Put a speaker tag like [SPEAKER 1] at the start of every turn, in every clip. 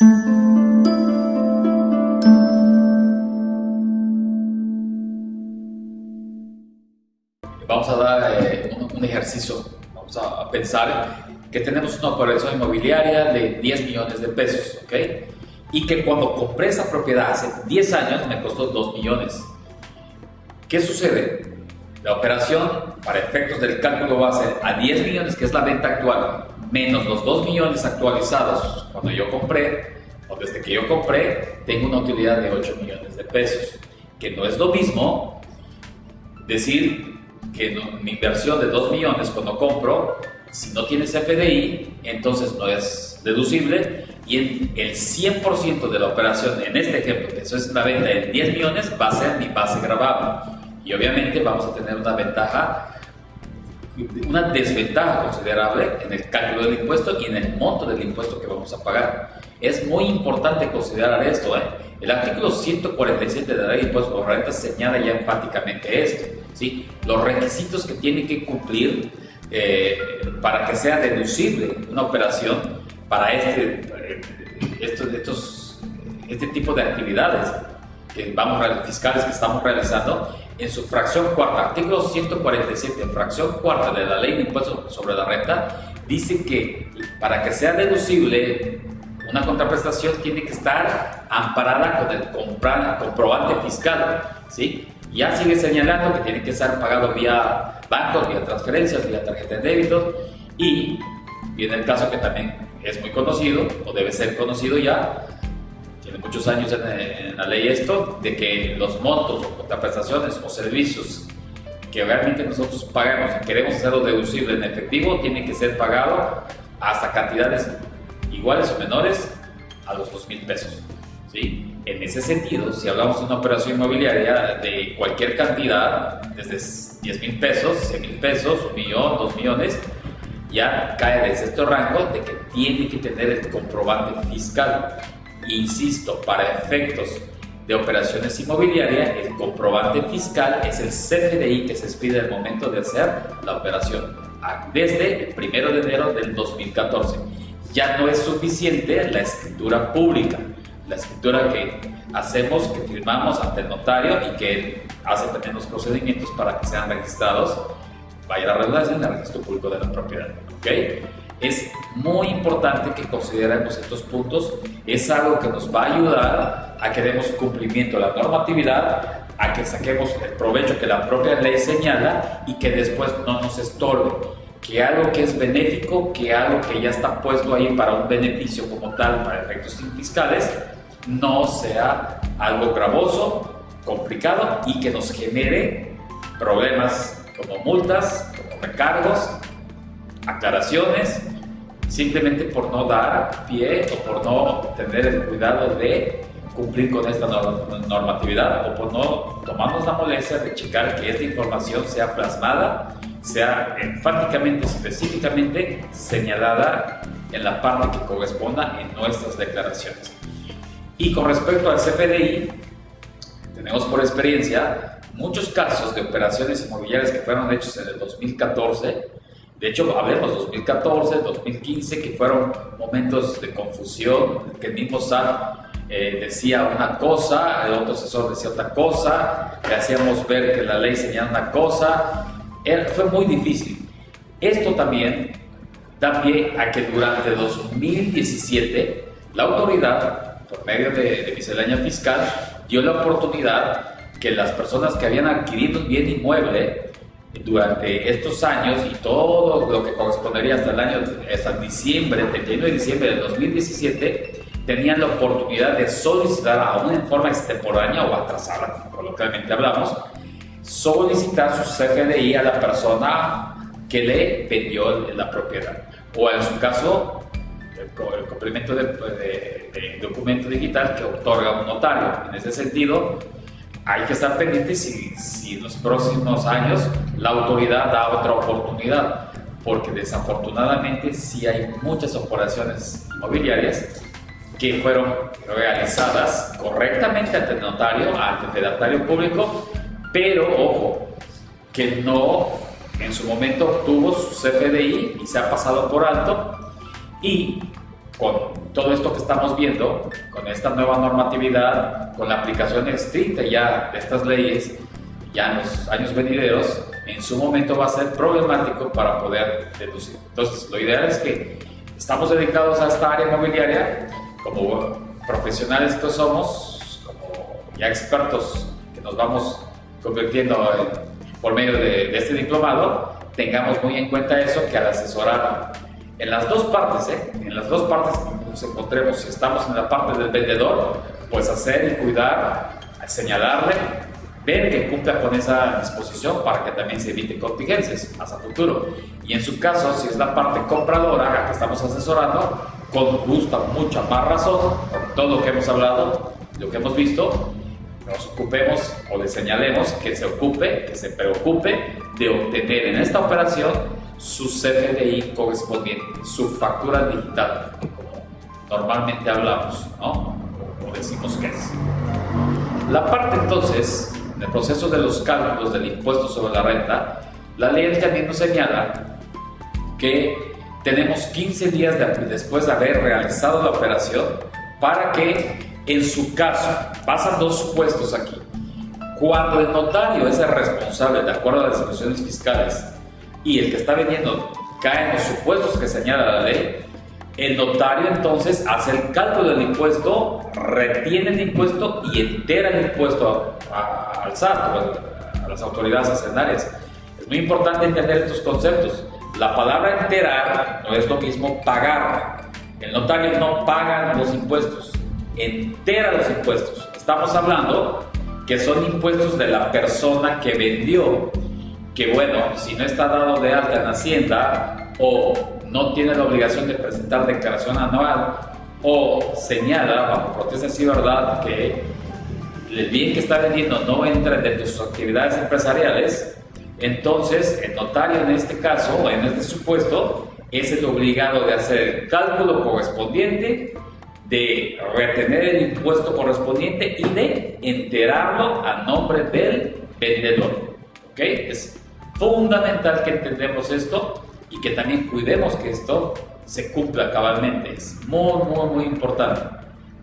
[SPEAKER 1] Vamos a dar un ejercicio. Vamos a pensar que tenemos una operación inmobiliaria de 10 millones de pesos, ¿ok? Y que cuando compré esa propiedad hace 10 años me costó 2 millones. ¿Qué sucede? La operación, para efectos del cálculo base, a 10 millones, que es la venta actual, menos los 2 millones actualizados cuando yo compré, o desde que yo compré, tengo una utilidad de 8 millones de pesos. Que no es lo mismo decir que mi inversión de 2 millones cuando compro, si no tienes FDI, entonces no es deducible, y el 100% de la operación, en este ejemplo, que eso es una venta de 10 millones, va a ser mi base gravable. Y obviamente vamos a tener una desventaja considerable en el cálculo del impuesto y en el monto del impuesto que vamos a pagar. Es muy importante considerar esto, ¿eh? El artículo 147 de la Ley de Impuestos por Renta señala ya enfáticamente esto, ¿sí? Los requisitos que tiene que cumplir para que sea deducible una operación para este tipo de actividades fiscales que estamos realizando. En su fracción cuarta, artículo 147, fracción cuarta de la Ley de Impuestos sobre la Renta, dice que para que sea deducible una contraprestación tiene que estar amparada con el comprobante fiscal, ¿sí? Ya sigue señalando que tiene que ser pagado vía bancos, vía transferencias, vía tarjeta de débito, y viene el caso que también es muy conocido, o debe ser conocido ya, tiene muchos años en la ley esto, de que los montos o contraprestaciones o servicios que realmente nosotros pagamos y queremos hacerlo deducible en efectivo, tiene que ser pagado hasta cantidades iguales o menores a los 2,000 pesos, ¿sí? En ese sentido, si hablamos de una operación inmobiliaria de cualquier cantidad, desde 10,000 pesos, 100,000 pesos, 1 millón, 2 millones, ya cae desde este rango de que tiene que tener el comprobante fiscal. Insisto, para efectos de operaciones inmobiliarias, el comprobante fiscal es el CFDI que se expide al momento de hacer la operación, desde el 1 de enero del 2014. Ya no es suficiente la escritura pública, la escritura que hacemos, que firmamos ante el notario y que hace también los procedimientos para que sean registrados, vaya la redundancia, en el registro público de la propiedad, ¿ok? Es muy importante que consideremos estos puntos. Es algo que nos va a ayudar a que demos cumplimiento a la normatividad, a que saquemos el provecho que la propia ley señala y que después no nos estorbe. Que algo que es benéfico, que algo que ya está puesto ahí para un beneficio como tal, para efectos fiscales, no sea algo gravoso, complicado y que nos genere problemas como multas, como recargos, aclaraciones, simplemente por no dar pie o por no tener el cuidado de cumplir con esta normatividad o por no tomarnos la molestia de checar que esta información sea plasmada, sea enfáticamente, específicamente señalada en la parte que corresponda en nuestras declaraciones. Y con respecto al CFDI, tenemos por experiencia muchos casos de operaciones inmobiliarias que fueron hechos en el 2014. De hecho, hablemos 2014, 2015, que fueron momentos de confusión, que el mismo SAT decía una cosa, el otro asesor decía otra cosa, que hacíamos ver que la ley señala una cosa. Fue muy difícil. Esto también da pie a que durante 2017 la autoridad, por medio de miscelánea fiscal, dio la oportunidad que las personas que habían adquirido un bien inmueble durante estos años y todo lo que correspondería hasta diciembre, 31 de diciembre del 2017, tenían la oportunidad de solicitar, aún en forma extemporánea o atrasada, coloquialmente hablamos, solicitar su CFDI a la persona que le vendió la propiedad, o en su caso el complemento de documento digital que otorga un notario. En ese sentido, hay que estar pendientes si en los próximos años la autoridad da otra oportunidad, porque desafortunadamente sí hay muchas operaciones inmobiliarias que fueron realizadas correctamente ante el notario, ante el fedatario público, pero ojo, que no en su momento obtuvo su CFDI y se ha pasado por alto, y con todo esto que estamos viendo, con esta nueva normatividad, con la aplicación estricta ya de estas leyes, ya en los años venideros, en su momento va a ser problemático para poder deducir. Entonces, lo ideal es que estamos dedicados a esta área inmobiliaria, como profesionales que somos, como ya expertos que nos vamos convirtiendo por medio de este diplomado, tengamos muy en cuenta eso, que al asesorar en las dos partes, en las dos partes que nos encontremos, si estamos en la parte del vendedor, pues hacer y cuidar, señalarle, ver que cumpla con esa disposición para que también se evite contingencias hacia futuro. Y en su caso, si es la parte compradora a la que estamos asesorando, con justa mucha más razón, por todo lo que hemos hablado, lo que hemos visto, nos ocupemos o le señalemos que se ocupe, que se preocupe de obtener en esta operación su CFDI correspondiente, su factura digital, como normalmente hablamos, ¿no? O decimos que es. La parte entonces, en el proceso de los cálculos del impuesto sobre la renta, la ley también nos señala que tenemos 15 días después de haber realizado la operación para que, en su caso, pasan dos supuestos aquí. Cuando el notario es el responsable de acuerdo a las disposiciones fiscales y el que está vendiendo cae en los supuestos que señala la ley, el notario entonces hace el cálculo del impuesto, retiene el impuesto y entera el impuesto al SAT, a las autoridades hacendarias. Es muy importante entender estos conceptos. La palabra enterar no es lo mismo pagar. El notario no paga los impuestos, entera los impuestos. Estamos hablando que son impuestos de la persona que vendió, que bueno, si no está dado de alta en Hacienda o no tiene la obligación de presentar declaración anual o señala bajo protesta sí verdad que el bien que está vendiendo no entra dentro de sus actividades empresariales, entonces el notario en este caso o en este supuesto es el obligado de hacer el cálculo correspondiente, de retener el impuesto correspondiente y de enterarlo a nombre del vendedor. ¿Ok? Es fundamental que entendamos esto y que también cuidemos que esto se cumpla cabalmente. Es muy importante,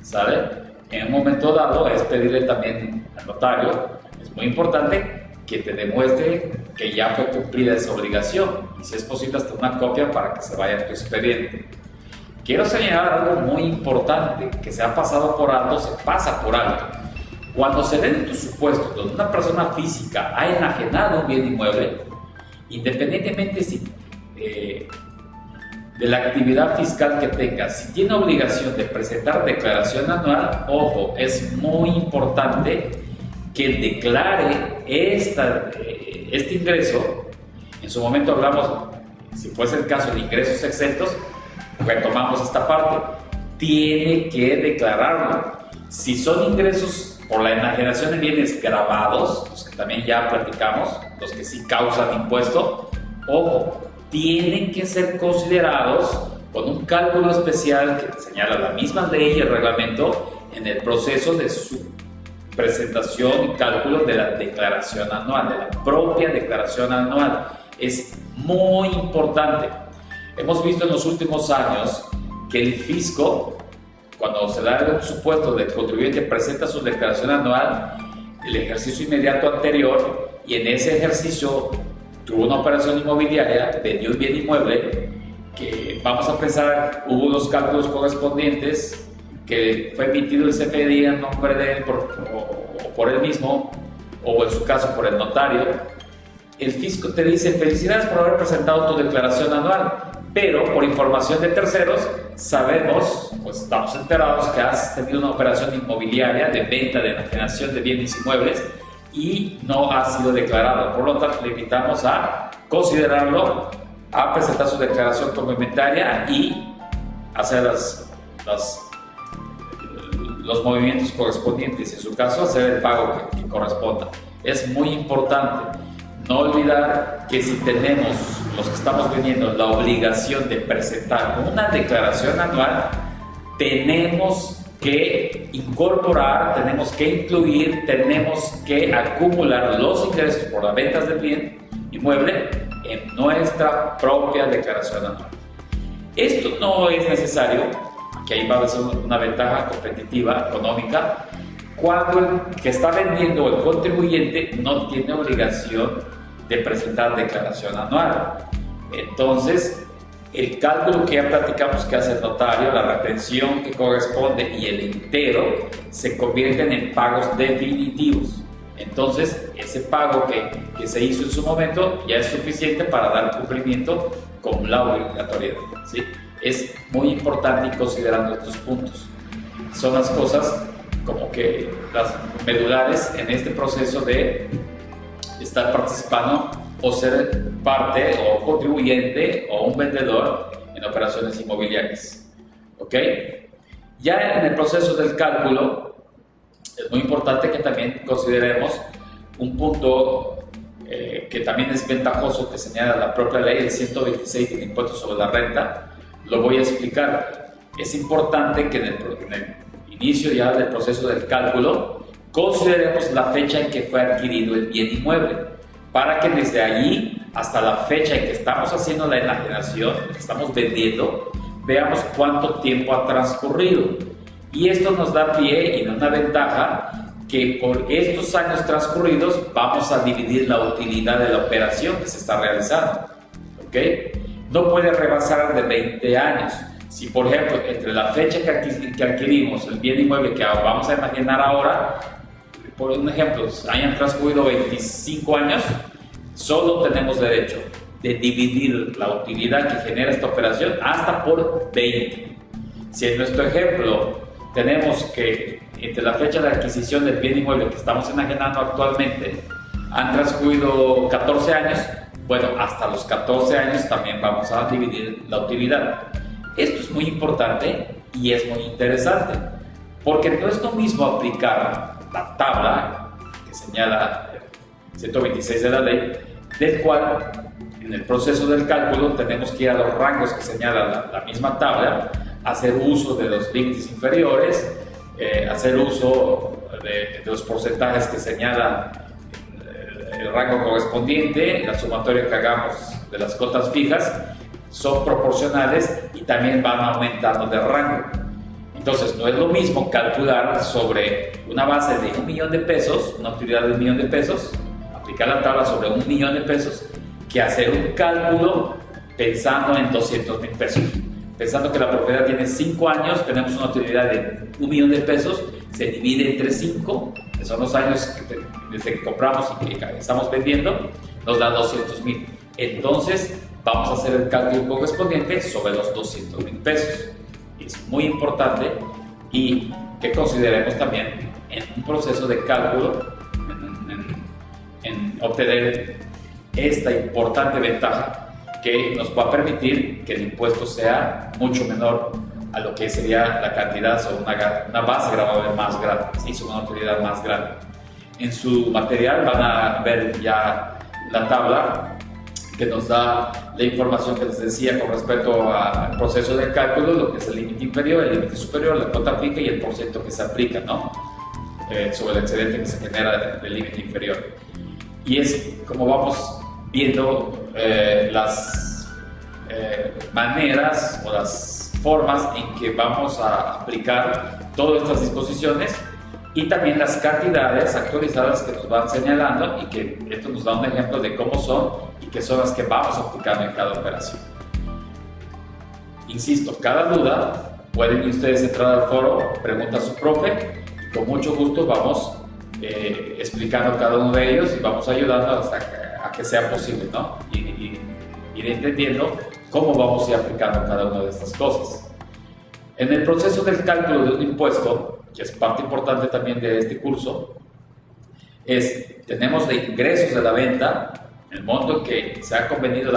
[SPEAKER 1] ¿sabe? En un momento dado es pedirle también al notario, es muy importante que te demuestre que ya fue cumplida esa obligación y si es posible hasta una copia para que se vaya a tu expediente. Quiero señalar algo muy importante que se ha pasado por alto, se pasa por alto. Cuando se den tus supuestos donde una persona física ha enajenado un bien inmueble, independientemente de la actividad fiscal que tenga, si tiene obligación de presentar declaración anual, ojo, es muy importante que declare este ingreso. En su momento hablamos, si fuese el caso de ingresos exentos, retomamos esta parte, tiene que declararlo. Si son ingresos por la enajenación de bienes gravados, los que también ya platicamos, los que sí causan impuesto, ojo, tienen que ser considerados con un cálculo especial que señala la misma ley y el reglamento en el proceso de su presentación y cálculo de la declaración anual, de la propia declaración anual. Es muy importante. Hemos visto en los últimos años que el fisco, cuando se da el supuesto del contribuyente presenta su declaración anual, el ejercicio inmediato anterior, y en ese ejercicio tuvo una operación inmobiliaria, vendió un bien inmueble, que vamos a pensar, hubo los cálculos correspondientes, que fue emitido el CFDI en nombre de él por él mismo, o en su caso por el notario. El fisco te dice, felicidades por haber presentado tu declaración anual, pero por información de terceros sabemos, pues estamos enterados que has tenido una operación inmobiliaria de venta, de enajenación de bienes inmuebles y no ha sido declarado. Por lo tanto, le invitamos a considerarlo, a presentar su declaración complementaria y hacer los movimientos correspondientes, en su caso hacer el pago que corresponda. Es muy importante no olvidar que si tenemos, los que estamos vendiendo, la obligación de presentar una declaración anual, tenemos que incorporar, tenemos que incluir, tenemos que acumular los ingresos por las ventas del bien inmueble en nuestra propia declaración anual. Esto no es necesario que ahí va a ser una ventaja competitiva económica, cuando el que está vendiendo o el contribuyente no tiene obligación de presentar declaración anual. Entonces, el cálculo que ya platicamos que hace el notario, la retención que corresponde y el entero se convierten en pagos definitivos. Entonces, ese pago que se hizo en su momento ya es suficiente para dar cumplimiento con la obligatoriedad, ¿sí? Es muy importante ir considerando estos puntos. Son las cosas como que las medulares en este proceso de estar participando o ser parte o contribuyente o un vendedor en operaciones inmobiliarias. ¿Ok? Ya en el proceso del cálculo es muy importante que también consideremos un punto que también es ventajoso que señala la propia ley, el 126 del impuesto sobre la renta. Lo voy a explicar. Es importante que en el inicio ya del proceso del cálculo consideremos la fecha en que fue adquirido el bien inmueble, para que desde allí hasta la fecha en que estamos haciendo la enajenación, que estamos vendiendo, veamos cuánto tiempo ha transcurrido. Y esto nos da pie y una ventaja que por estos años transcurridos vamos a dividir la utilidad de la operación que se está realizando. ¿Ok? No puede rebasar de 20 años. Si, por ejemplo, entre la fecha que adquirimos el bien inmueble que vamos a imaginar ahora, por un ejemplo, hayan transcurrido 25 años, solo tenemos derecho de dividir la utilidad que genera esta operación hasta por 20. Si en nuestro ejemplo tenemos que entre la fecha de adquisición del bien inmueble que estamos enajenando actualmente han transcurrido 14 años, bueno, hasta los 14 años también vamos a dividir la utilidad. Esto es muy importante y es muy interesante, porque no es lo mismo aplicar la tabla que señala el 126 de la ley, del cual en el proceso del cálculo tenemos que ir a los rangos que señala la misma tabla, hacer uso de los límites inferiores, hacer uso de los porcentajes que señala el rango correspondiente, la sumatoria que hagamos de las cotas fijas son proporcionales y también van aumentando de rango. Entonces, no es lo mismo calcular sobre una base de 1 millón de pesos, una utilidad de 1 millón de pesos, aplicar la tabla sobre 1 millón de pesos, que hacer un cálculo pensando en 200,000 pesos. Pensando que la propiedad tiene 5 años, tenemos una utilidad de 1 millón de pesos, se divide entre 5, que son los años desde que compramos y que estamos vendiendo, nos da 200,000. Entonces, vamos a hacer el cálculo correspondiente sobre los 200,000 pesos. Es muy importante y que consideremos también en un proceso de cálculo, en obtener esta importante ventaja que nos va a permitir que el impuesto sea mucho menor a lo que sería la cantidad sobre una base gravable más grande, ¿sí? Sobre una utilidad más grande. En su material van a ver ya la tabla que nos da la información que les decía con respecto al proceso de cálculo, lo que es el límite inferior, el límite superior, la cuota fija y el porcentaje que se aplica, ¿no? Sobre el excedente que se genera del límite inferior. Y es como vamos viendo las maneras o las formas en que vamos a aplicar todas estas disposiciones y también las cantidades actualizadas que nos van señalando y que esto nos da un ejemplo de cómo son y qué son las que vamos aplicando en cada operación. Insisto, cada duda pueden ustedes entrar al foro, pregunta a su profe y con mucho gusto vamos explicando cada uno de ellos y vamos ayudando hasta a que sea posible, ¿no? Y ir entendiendo cómo vamos a ir aplicando cada una de estas cosas. En el proceso del cálculo de un impuesto, que es parte importante también de este curso, tenemos de ingresos de la venta, el monto que se ha convenido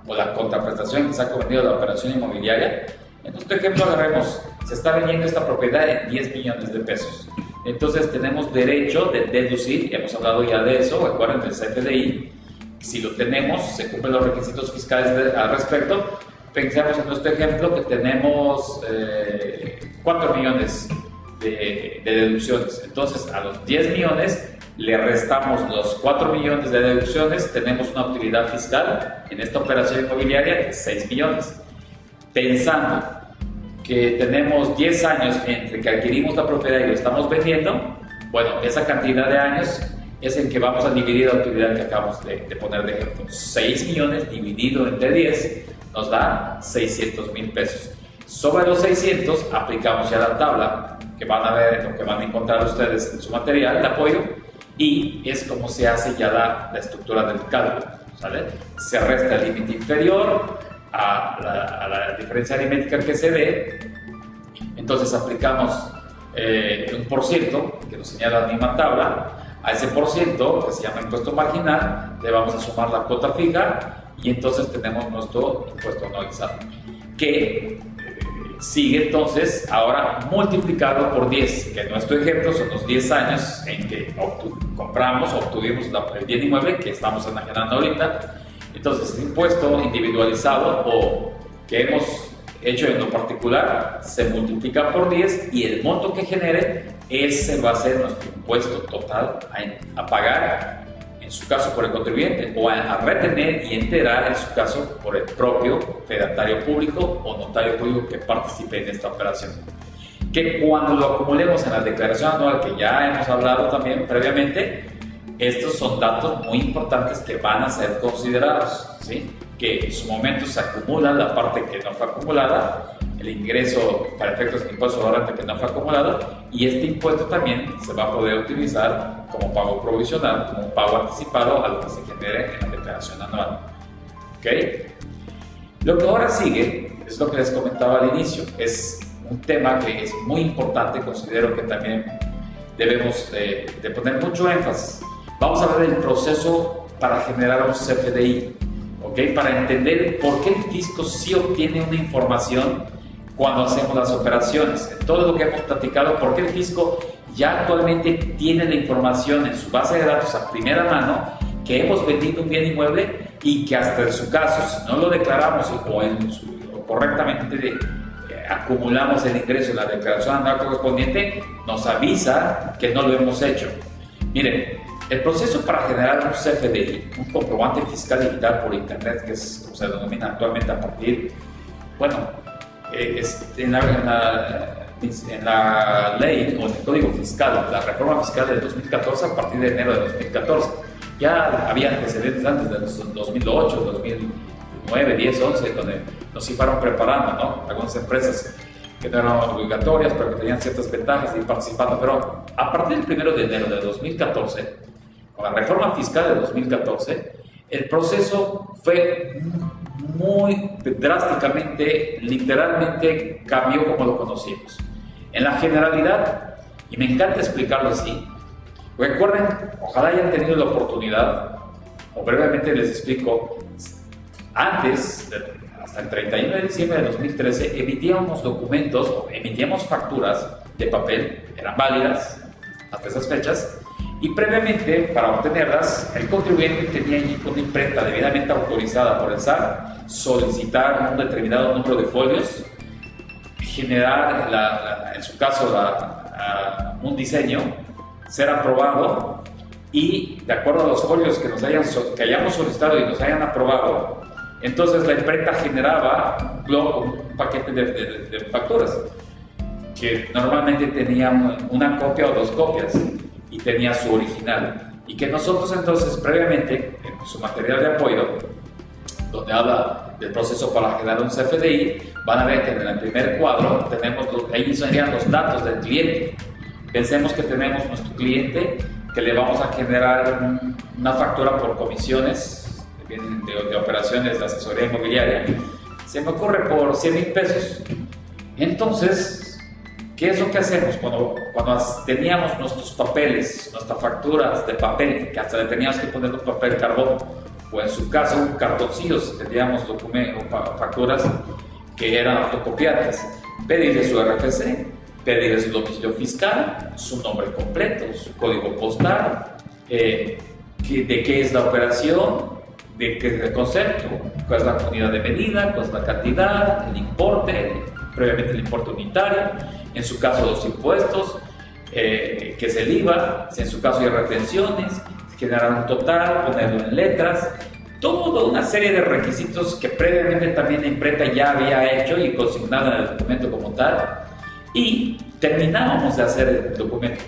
[SPEAKER 1] o la contraprestación que se ha convenido de la operación inmobiliaria. En nuestro ejemplo, agarremos, se está vendiendo esta propiedad en 10 millones de pesos. Entonces tenemos derecho de deducir, hemos hablado ya de eso, recuerden del CFDI, si lo tenemos, se cumplen los requisitos fiscales al respecto. Pensamos en nuestro ejemplo que tenemos 4 millones de deducciones. Entonces a los 10 millones le restamos los 4 millones de deducciones, tenemos una utilidad fiscal en esta operación inmobiliaria de 6 millones. Pensando que tenemos 10 años entre que adquirimos la propiedad y lo estamos vendiendo, bueno, esa cantidad de años es en que vamos a dividir la utilidad que acabamos de poner de ejemplo. 6 millones dividido entre 10 nos da 600,000 pesos. Sobre los 600 aplicamos ya la tabla que van a ver, lo que van a encontrar ustedes en su material de apoyo, y es como se hace ya la estructura del cálculo, ¿sale? Se resta el límite inferior a la diferencia aritmética que se dé, entonces aplicamos un por ciento que nos señala la misma tabla. A ese por ciento, que se llama impuesto marginal, le vamos a sumar la cuota fija y entonces tenemos nuestro impuesto anualizado, que sigue entonces ahora multiplicado por 10, que en nuestro ejemplo son los 10 años en que compramos o obtuvimos el bien inmueble que estamos enajenando ahorita. Entonces el impuesto individualizado o que hemos hecho en lo particular se multiplica por 10 y el monto que genere, ese va a ser nuestro impuesto total a pagar, en su caso por el contribuyente, o a retener y enterar, en su caso, por el propio fedatario público o notario público que participe en esta operación. Que cuando lo acumulemos en la declaración anual, que ya hemos hablado también previamente, estos son datos muy importantes que van a ser considerados, ¿sí? Que en su momento se acumula la parte que no fue acumulada, el ingreso para efectos de impuesto de renta que no fue acumulado, y este impuesto también se va a poder utilizar como pago provisional, como pago anticipado a lo que se genere en la declaración anual. ¿Ok? Lo que ahora sigue es lo que les comentaba al inicio, es un tema que es muy importante, considero que también debemos de poner mucho énfasis. Vamos a ver el proceso para generar un CFDI, ¿ok? Para entender por qué el fisco sí obtiene una información cuando hacemos las operaciones. En todo lo que hemos platicado, por qué el fisco ya actualmente tiene la información en su base de datos a primera mano que hemos vendido un bien inmueble y que hasta en su caso, si no lo declaramos o correctamente acumulamos el ingreso en la declaración anual correspondiente, nos avisa que no lo hemos hecho. Miren, el proceso para generar un CFDI, un comprobante fiscal digital por internet, que es como se denomina actualmente a partir, bueno, en la ley o en el Código Fiscal, la reforma fiscal del 2014, a partir de enero de 2014. Ya había antecedentes antes de 2008, 2009, 10, 11, donde nos fueron preparando, ¿no? Algunas empresas que no eran obligatorias, pero que tenían ciertas ventajas de ir participando. Pero a partir del 1 de enero de 2014, con la reforma fiscal de 2014, el proceso fue muy drásticamente, literalmente cambió como lo conocíamos. En la generalidad, y me encanta explicarlo así, recuerden, ojalá hayan tenido la oportunidad, o brevemente les explico, antes, hasta el 31 de diciembre de 2013, emitíamos documentos, o emitíamos facturas de papel, eran válidas hasta esas fechas, y previamente, para obtenerlas, el contribuyente tenía que ir con una imprenta debidamente autorizada por el SAT, solicitar un determinado número de folios, generar, en su caso, un diseño, ser aprobado, y de acuerdo a los folios que hayamos solicitado y nos hayan aprobado, entonces la imprenta generaba un paquete de facturas, que normalmente tenía una copia o dos copias, y tenía su original, y que nosotros entonces previamente en su material de apoyo, donde habla del proceso para generar un CFDI, van a ver que en el primer cuadro tenemos, ahí serían los datos del cliente. Pensemos que tenemos nuestro cliente que le vamos a generar una factura por comisiones de operaciones de asesoría inmobiliaria, se me ocurre por 100,000 pesos. Entonces, ¿qué es lo que hacemos cuando teníamos nuestros papeles, nuestras facturas de papel, que hasta le teníamos que poner un papel carbón, o en su caso un cartoncillo si teníamos facturas que eran autocopiadas? Pedirle su RFC, pedirle su domicilio fiscal, su nombre completo, su código postal, de qué es la operación, de qué es el concepto, cuál es la unidad de medida, cuál es la cantidad, el importe, previamente el importe unitario, en su caso los impuestos, que es el IVA, si en su caso hay retenciones, generar un total, ponerlo en letras, toda una serie de requisitos que previamente también la imprenta ya había hecho y consignado en el documento como tal, y terminábamos de hacer el documento.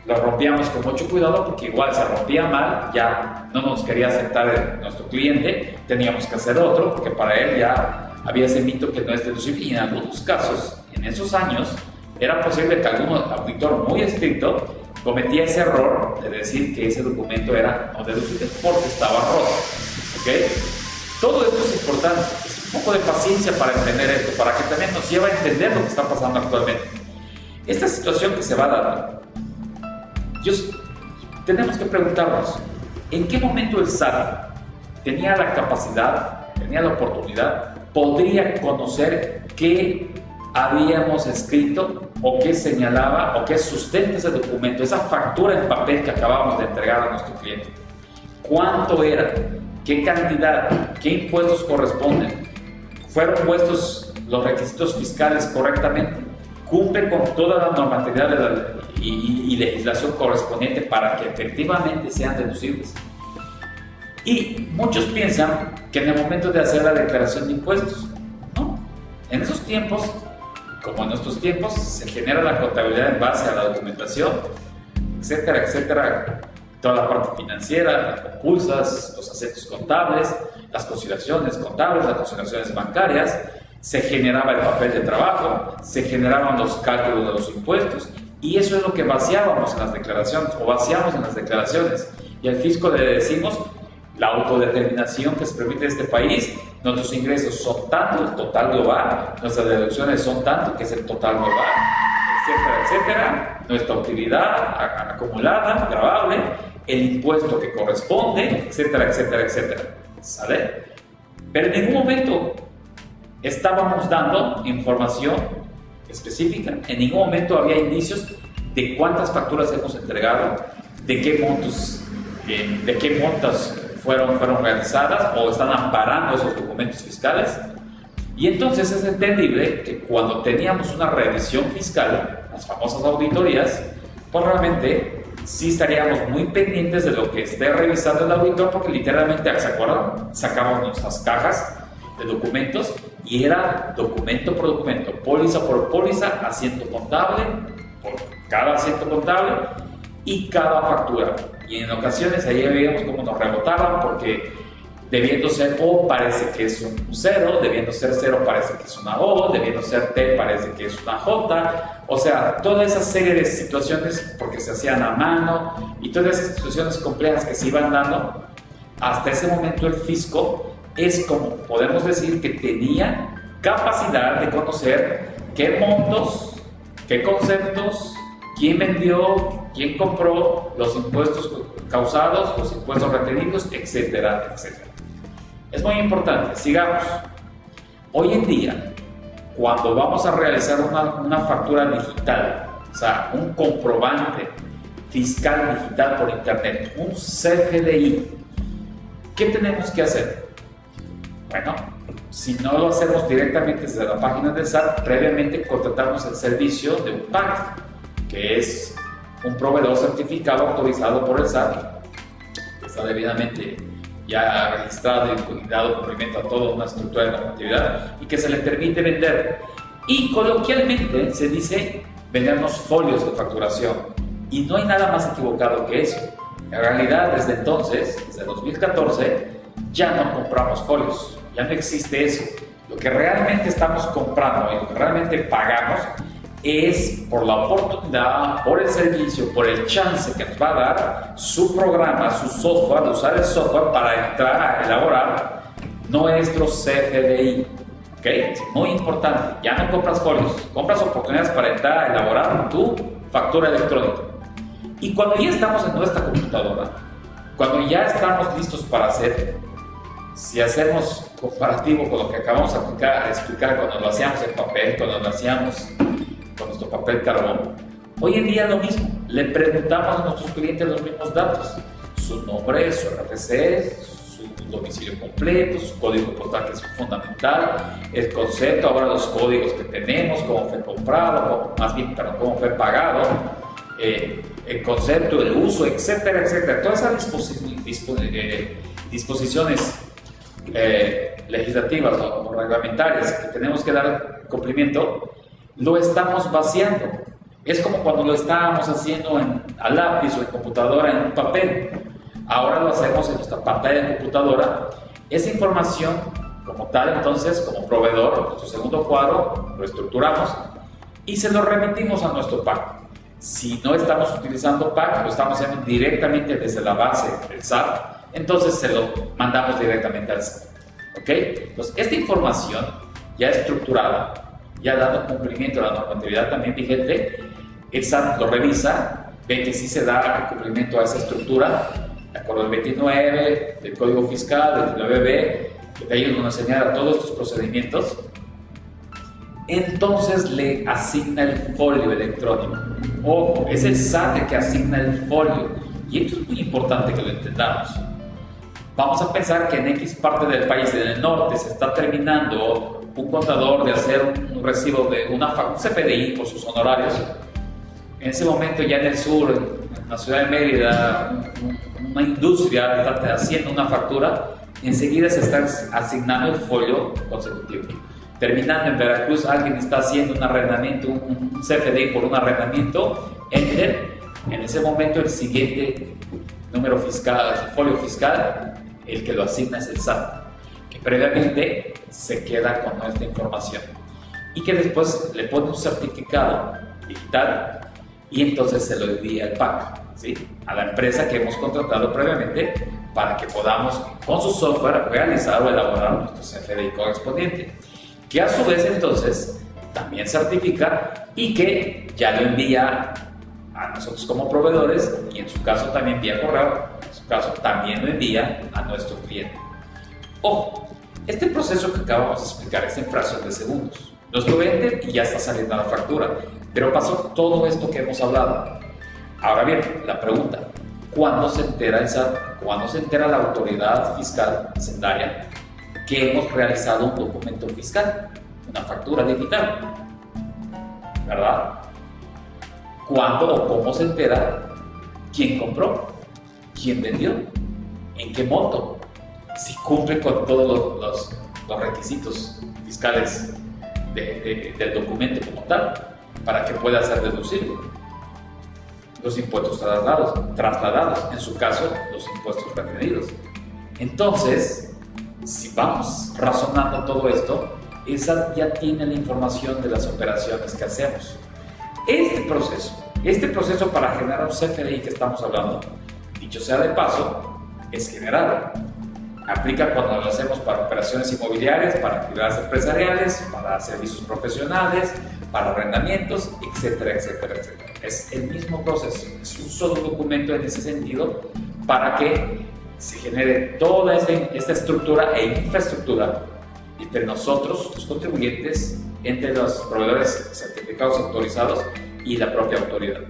[SPEAKER 1] Lo rompíamos con mucho cuidado porque igual se rompía mal, ya no nos quería aceptar nuestro cliente, teníamos que hacer otro porque para él ya había ese mito que no es deducible, y en algunos casos, en esos años, era posible que algún auditor muy estricto cometía ese error de decir que ese documento era no deducible porque estaba roto. ¿Okay? Todo esto es importante, es un poco de paciencia para entender esto, para que también nos lleve a entender lo que está pasando actualmente. Esta situación que se va dando, tenemos que preguntarnos, ¿en qué momento el SAT tenía la capacidad, tenía la oportunidad, podría conocer qué habíamos escrito o qué señalaba o qué sustenta ese documento, esa factura en papel que acabamos de entregar a nuestro cliente? ¿Cuánto era? ¿Qué cantidad? ¿Qué impuestos corresponden? ¿Fueron puestos los requisitos fiscales correctamente? ¿Cumple con toda la normatividad y legislación correspondiente para que efectivamente sean deducibles? Y muchos piensan que en el momento de hacer la declaración de impuestos, no. En esos tiempos, como en nuestros tiempos, se genera la contabilidad en base a la documentación, etcétera, etcétera. Toda la parte financiera, las compulsas, los acentos contables, las consideraciones contables, las consideraciones bancarias. Se generaba el papel de trabajo, se generaban los cálculos de los impuestos, y eso es lo que vaciábamos en las declaraciones, o vaciamos en las declaraciones. Y al fisco le decimos, la autodeterminación que se permite en este país, nuestros ingresos son tanto, el total global, nuestras deducciones son tanto, que es el total global, etcétera, etcétera, nuestra utilidad acumulada, gravable, el impuesto que corresponde, etcétera, etcétera, etcétera. ¿Sale? Pero en ningún momento estábamos dando información específica, en ningún momento había indicios de cuántas facturas hemos entregado, de qué montas fueron realizadas o están amparando esos documentos fiscales. Y entonces es entendible que cuando teníamos una revisión fiscal, las famosas auditorías, pues realmente sí estaríamos muy pendientes de lo que esté revisando el auditor, porque literalmente, ¿se acuerdan? Sacamos nuestras cajas de documentos y era documento por documento, póliza por póliza, asiento contable por cada asiento contable y cada factura. Y en ocasiones ahí veíamos cómo nos rebotaban, porque debiendo ser O parece que es un 0, debiendo ser 0 parece que es una O, debiendo ser T parece que es una J. O sea, toda esa serie de situaciones, porque se hacían a mano, y todas esas situaciones complejas que se iban dando, hasta ese momento el fisco es como podemos decir que tenía capacidad de conocer qué montos, qué conceptos, quién vendió, quién compró, los impuestos causados, los impuestos retenidos, etcétera, etcétera. Es muy importante, sigamos. Hoy en día, cuando vamos a realizar una factura digital, o sea, un comprobante fiscal digital por internet, un CFDI, ¿qué tenemos que hacer? Bueno, si no lo hacemos directamente desde la página del SAT, previamente contratamos el servicio de un PAC, que es un proveedor certificado autorizado por el SAT, que está debidamente ya registrado y dado cumplimiento a toda una estructura de normatividad y que se le permite vender. Y coloquialmente se dice vendernos folios de facturación, y no hay nada más equivocado que eso. En realidad, desde entonces, desde 2014, ya no compramos folios, ya no existe eso. Lo que realmente estamos comprando y lo que realmente pagamos es por la oportunidad, por el servicio, por el chance que nos va a dar su programa, su software, de usar el software para entrar a elaborar nuestro CFDI. ¿Ok? Es muy importante. Ya no compras folios, compras oportunidades para entrar a elaborar tu factura electrónica. Y cuando ya estamos en nuestra computadora, cuando ya estamos listos para hacer, si hacemos comparativo con lo que acabamos de explicar cuando lo hacíamos en papel, cuando lo hacíamos con nuestro papel carbón, hoy en día lo mismo. Le preguntamos a nuestros clientes los mismos datos: su nombre, su RFC, su domicilio completo, su código postal, que es fundamental, el concepto, ahora los códigos que tenemos, cómo fue comprado, cómo fue pagado, el concepto, el uso, etcétera, etcétera. Toda esa disposiciones legislativas o reglamentarias que tenemos que dar cumplimiento, lo estamos vaciando. Es como cuando lo estábamos haciendo a lápiz o en computadora, en un papel. Ahora lo hacemos en nuestra pantalla de computadora. Esa información, como tal, entonces, como proveedor, nuestro segundo cuadro, lo estructuramos y se lo remitimos a nuestro PAC. Si no estamos utilizando PAC, lo estamos haciendo directamente desde la base del SAT, entonces se lo mandamos directamente al SAT. ¿Ok? Entonces, esta información ya estructurada, ya dando cumplimiento a la normatividad también vigente, el SAT lo revisa, ve que sí se da cumplimiento a esa estructura, de acuerdo al 29 del Código Fiscal, del 29B, que te ayudan a señalar todos estos procedimientos. Entonces le asigna el folio electrónico. Ojo, es el SAT el que asigna el folio. Y esto es muy importante que lo entendamos. Vamos a pensar que en X parte del país, en el norte, se está terminando un contador de hacer un recibo de un CFDI por sus honorarios. En ese momento ya en el sur, en la ciudad de Mérida, una industria está haciendo una factura, enseguida se está asignando el folio consecutivo. Terminando en Veracruz, alguien está haciendo un arrendamiento, un CFDI por un arrendamiento, enter, en ese momento el siguiente número fiscal, el folio fiscal, el que lo asigna es el SAT, que previamente se queda con nuestra información y que después le pone un certificado digital y entonces se lo envía al PAC, ¿sí? A la empresa que hemos contratado previamente para que podamos con su software realizar o elaborar nuestro CFDI correspondiente, que a su vez entonces también certifica y que ya lo envía a nosotros como proveedores y en su caso también vía correo, en su caso también lo envía a nuestro cliente. Ojo, este proceso que acabamos de explicar es en fracción de segundos. Nos lo venden y ya está saliendo la factura, pero pasó todo esto que hemos hablado. Ahora bien, la pregunta, ¿cuándo se entera el SAT? ¿Cuándo se entera la autoridad fiscal hacendaria que hemos realizado un documento fiscal, una factura digital? ¿Verdad? ¿Cuándo o cómo se entera quién compró, quién vendió, en qué monto, si cumple con todos los requisitos fiscales del documento como tal, para que pueda ser deducible? Los impuestos trasladados, en su caso, los impuestos retenidos. Entonces, si vamos razonando todo esto, esa ya tiene la información de las operaciones que hacemos. Este proceso para generar un CFDI que estamos hablando, dicho sea de paso, es general. Aplica cuando lo hacemos para operaciones inmobiliarias, para actividades empresariales, para servicios profesionales, para arrendamientos, etcétera, etcétera, etcétera. Es el mismo proceso, es un solo documento en ese sentido para que se genere toda esta estructura e infraestructura entre nosotros, los contribuyentes, entre los proveedores certificados autorizados y la propia autoridad.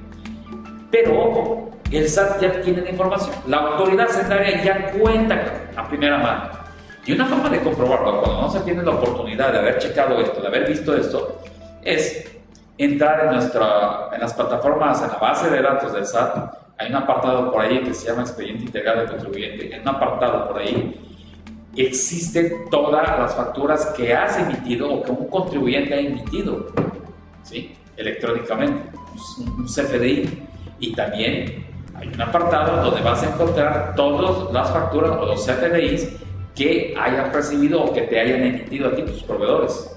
[SPEAKER 1] Pero ojo, el SAT ya tiene la información, la autoridad hacendaria ya cuenta a primera mano. Y una forma de comprobarlo cuando no se tiene la oportunidad de haber checado esto, de haber visto esto, es entrar en las plataformas, en la base de datos del SAT. Hay un apartado por ahí que se llama Expediente Integral del Contribuyente. En un apartado por ahí existen todas las facturas que has emitido o que un contribuyente ha emitido, ¿sí? Electrónicamente, un CFDI. Y también hay un apartado donde vas a encontrar todas las facturas o los CFDIs que hayan recibido o que te hayan emitido a ti tus proveedores,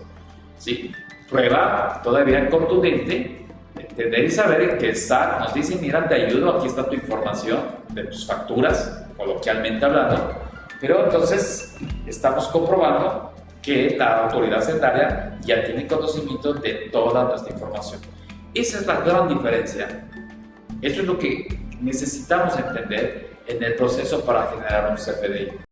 [SPEAKER 1] ¿sí? Prueba todavía contundente de entender y saber que el SAT nos dice: mira, te ayudo, aquí está tu información de tus facturas, coloquialmente hablando. Pero entonces estamos comprobando que la autoridad hacendaria ya tiene conocimiento de toda nuestra información. Esa es la gran diferencia. Esto es lo que necesitamos entender en el proceso para generar un CFDI.